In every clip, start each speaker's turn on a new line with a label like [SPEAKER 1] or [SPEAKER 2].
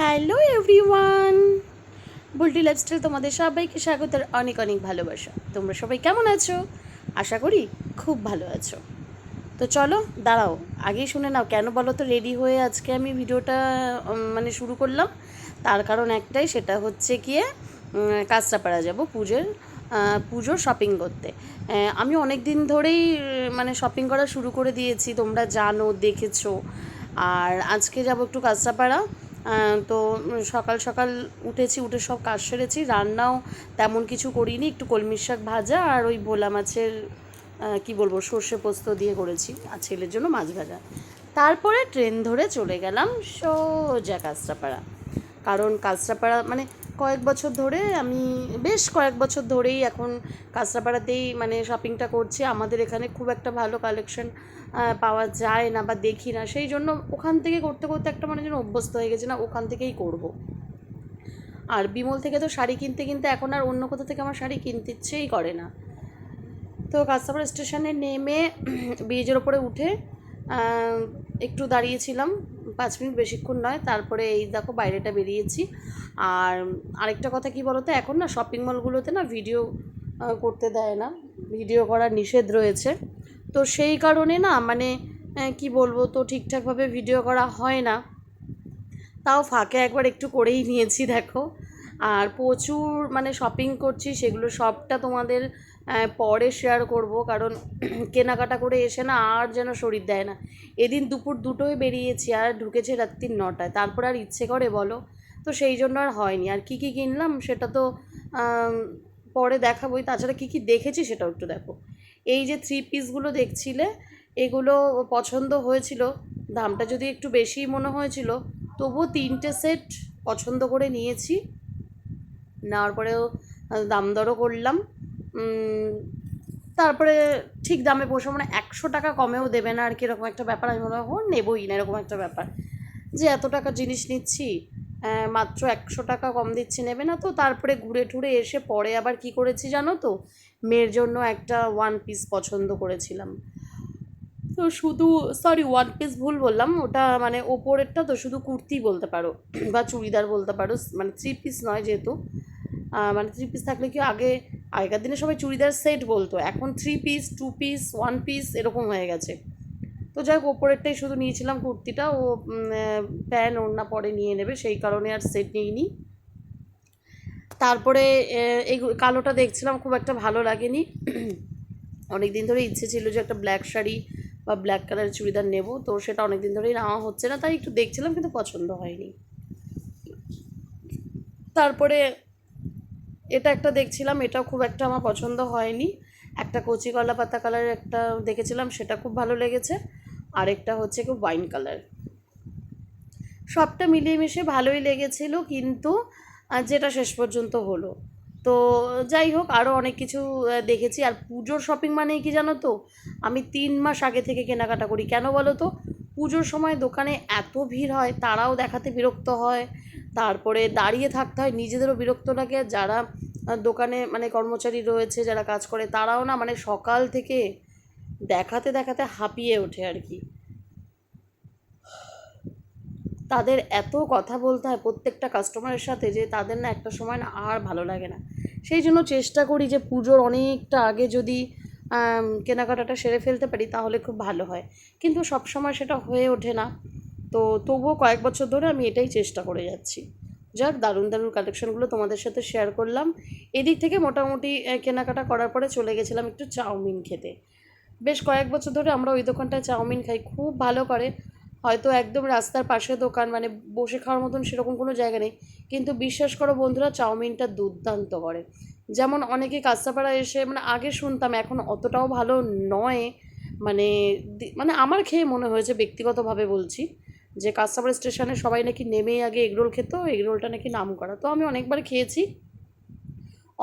[SPEAKER 1] Hello everyone, Bulti lifestyle তোমাদের সবাইকে স্বাগত আর অনেক অনেক ভালোবাসা। তোমরা সবাই কেমন আছো? আশা করি খুব ভালো আছো। তো চলো দাঁড়াও, আগেই শুনে নাও কেন বলো তো রেডি হয়ে আজকে আমি ভিডিওটা শুরু করলাম। তার কারণ একটাই, সেটা হচ্ছে গিয়ে কাঁচরাপাড়া যাব পুজোর শপিং করতে। আমি অনেক দিন ধরেই শপিং করা শুরু করে দিয়েছি, তোমরা জানো, দেখেছো। আর আজকে যাব একটু কাঁচরাপাড়া। তো সকাল সকাল উঠেছি, উঠে সব কাজ সেরেছি, রান্নাও তেমন কিছু করিনি, একটু কলমির শাক ভাজা আর ওই ভোলা মাছের কি বলবো সর্ষে পোস্ত দিয়ে করেছি, আর ছেলের জন্য মাছ ভাজা। তারপরে ট্রেন ধরে চলে গেলাম সোজা কাঁচরাপাড়া। কারণ কাঁচরাপাড়া বেশ কয়েক বছর ধরেই এখন কাঁচরাপাড়াতেই শপিংটা করছি। আমাদের এখানে খুব একটা ভালো কালেকশন পাওয়া যায় না বা দেখি না, সেই জন্য ওখান থেকে করতে করতে একটা যেন অভ্যস্ত হয়ে গেছে, না ওখান থেকেই করব। আর বিমল থেকে তো শাড়ি কিনতে কিনতে এখন আর অন্য কোথা থেকে আমার শাড়ি কিনতে ইচ্ছেই করে না। তো কাঁচরাপাড়া স্টেশনে নেমে ব্রিজের ওপরে উঠে একটু দাঁড়িয়েছিলাম, 5 মিনিট, বেশিক্ষণ নয়। তারপরে এই দেখো বাইরেটা বেরিয়েছি। আর আরেকটা কথা কি বলো তো, এখন না শপিং মলগুলোতে না ভিডিও করতে দেয় না, ভিডিও করা নিষেধ রয়েছে। তো সেই কারণে না কি বলবো, তো ঠিকঠাকভাবে ভিডিও করা হয় না। তাও ফাঁকে একবার একটু করেই নিয়েছি দেখো। আর প্রচুর শপিং করছি, সেগুলো সবটা তোমাদের পরে শেয়ার করব। কারণ কেনাকাটা করে এসে না আর যেন শরীর দেয় না। এদিন দুপুর 2টোয় বেরিয়েছি আর ঢুকেছে রাত্রি 9টায়, তারপর আর ইচ্ছে করে বলো? তো সেই জন্য আর হয়নি। আর কী কী কিনলাম সেটা তো পরে দেখাবোই। তাছাড়া কী কী দেখেছি সেটাও একটু দেখো। এই যে 3 পিসগুলো দেখছিলে, এগুলো পছন্দ হয়েছিল। দামটা যদি একটু বেশি মনে হয়েছিল, তবুও 3টে সেট পছন্দ করে নিয়েছি। নেওয়ার পরেও দাম দরও করলাম। তারপরে ঠিক দামে পৌঁছে 100 টাকা কমেও দেবে না আর কি, এরকম একটা ব্যাপার। আমি মনে হয় নেবই না, এরকম একটা ব্যাপার যে এত টাকা জিনিস নিচ্ছি, মাত্র 100 টাকা কম দিচ্ছি, নেবে না তো। তারপরে ঘুরে টুরে এসে পরে আবার কি করেছি জানো তো, মেয়ের জন্য একটা 1 পিস পছন্দ করেছিলাম। তো শুধু, সরি, 1 পিস ভুল বললাম, ওটা ওপরেরটা তো শুধু কুর্তি বলতে পারো বা চুড়িদার বলতে পারো, 3 পিস নয় যেহেতু। 3 পিস থাকলে কি আগেকার দিনে সবাই চুড়িদার সেট বলতো, এখন 3 পিস, 2 পিস, 1 পিস এরকম হয়ে গেছে। তো যাই হোক, ওপরেরটাই শুধু নিয়েছিলাম কুর্তিটা, ও প্যান্ট ওড়না পরে নিয়ে নেবে, সেই কারণে আর সেট নিইনি। তারপরে এই কালোটা দেখছিলাম, খুব একটা ভালো লাগেনি। অনেক দিন ধরে ইচ্ছে ছিল যে একটা ব্ল্যাক শাড়ি বা ব্ল্যাক কালারের চুড়িদার নেব, তো সেটা অনেক দিন ধরেই নেওয়া হচ্ছে না, তাই একটু দেখছিলাম, কিন্তু পছন্দ হয়নি। তারপরে এটা একটা দেখছিলাম, এটাও খুব একটা আমার পছন্দ হয়নি। একটা কচি কলা পাতা কালারের একটা দেখেছিলাম, সেটা খুব ভালো লেগেছে। আরেকটা হচ্ছে কি ওয়াইন কালার। সবটা মিলিয়ে মিশিয়ে ভালোই লেগেছিল, কিন্তু যেটা শেষ পর্যন্ত হলো। তো যাই হোক, আরও অনেক কিছু দেখেছি। আর পুজোর শপিং মানেই কি জানো তো, আমি 3 মাস আগে থেকে কেনাকাটা করি। কেন বলো তো? পুজোর সময় দোকানে এত ভিড় হয়, তারাও দেখাতে বিরক্ত হয়, তারপরে দাঁড়িয়ে থাকতে হয়, নিজেদেরও বিরক্ত লাগে। আর যারা দোকানে কর্মচারী রয়েছে, যারা কাজ করে, তারাও না সকাল থেকে দেখাতে দেখাতে হাঁপিয়ে ওঠে আর কি। তাদের এত কথা বলতে হয় প্রত্যেকটা কাস্টমারের সাথে, যে তাদের না একটা সময় না আর ভালো লাগে না। সেই জন্য চেষ্টা করি যে পুজোর অনেকটা আগে যদি কেনাকাটাটা সেরে ফেলতে পারি তাহলে খুব ভালো হয়, কিন্তু সব সময় সেটা হয়ে ওঠে না। তো তবুও কয়েক বছর ধরে আমি এটাই চেষ্টা করে যাচ্ছি। যাক, দারুণ দারুণ কালেকশনগুলো তোমাদের সাথে শেয়ার করলাম। এদিক থেকে মোটামুটি কেনাকাটা করার পরে চলে গেছিলাম একটু চাউমিন খেতে। বেশ কয়েক বছর ধরে আমরা ওই দোকানটায় চাউমিন খাই, খুব ভালো করে। হয়তো একদম রাস্তার পাশে দোকান, বসে খাওয়ার মতন সেরকম কোনো জায়গা নেই, কিন্তু বিশ্বাস করো বন্ধুরা, চাউমিনটা দুর্দান্ত করে। যেমন অনেকে কাঁচরাপাড়া এসে, আগে শুনতাম, এখন অতটাও ভালো নয়। মানে আমার খেয়ে মনে হয়েছে, ব্যক্তিগতভাবে বলছি, যে কাঁচরাপাড়া স্টেশনে সবাই নাকি নেমেই আগে এগরোল খেত, এগরোলটা নাকি নাম করা। তো আমি অনেকবার খেয়েছি,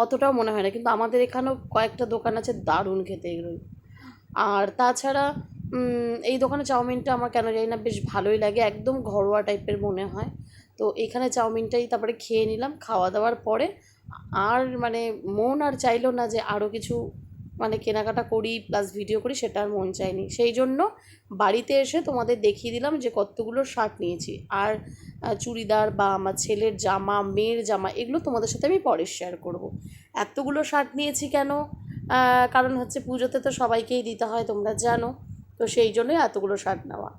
[SPEAKER 1] অতটাও মনে হয় না, কিন্তু আমাদের এখানেও কয়েকটা দোকান আছে দারুণ খেতে এগরোল। আর তাছাড়া এই দোকানে চাউমিনটা আমার কেন জানি না বেশ ভালোই লাগে, একদম ঘরোয়া টাইপের মনে হয়। তো এখানে চাউমিনটাই তারপরে খেয়ে নিলাম। খাওয়া দাওয়ার পরে আর মন আর চাইলো না যে আরও কিছু মানে কেনাকাটা করি প্লাস ভিডিও করি সেটা আর মন চায়নি, সেই জন্য বাড়িতে এসে তোমাদের দেখিয়ে দিলাম যে কতগুলো শার্ট নিয়েছি। আর চুড়িদার বা আমার ছেলের জামা, মেয়ের জামা, এগুলো তোমাদের সাথে আমি পরে শেয়ার করব। এতগুলো শার্ট নিয়েছি কেন, কারণ হচ্ছে পুজোতে তো সবাইকেই দিতে হয়, তোমরা জানো, তো সেই জন্যই এতগুলো শার্ট নেওয়া।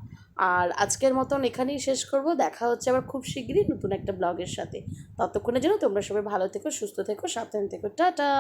[SPEAKER 1] আর আজকের মতন এখানেই শেষ করব, দেখা হচ্ছে আবার খুব শিগগিরই নতুন একটা ব্লগের সাথে। ততক্ষণের জন্য তোমরা সবাই ভালো থেকো, সুস্থ থেকো, সাবধানে থেকো, টাটা।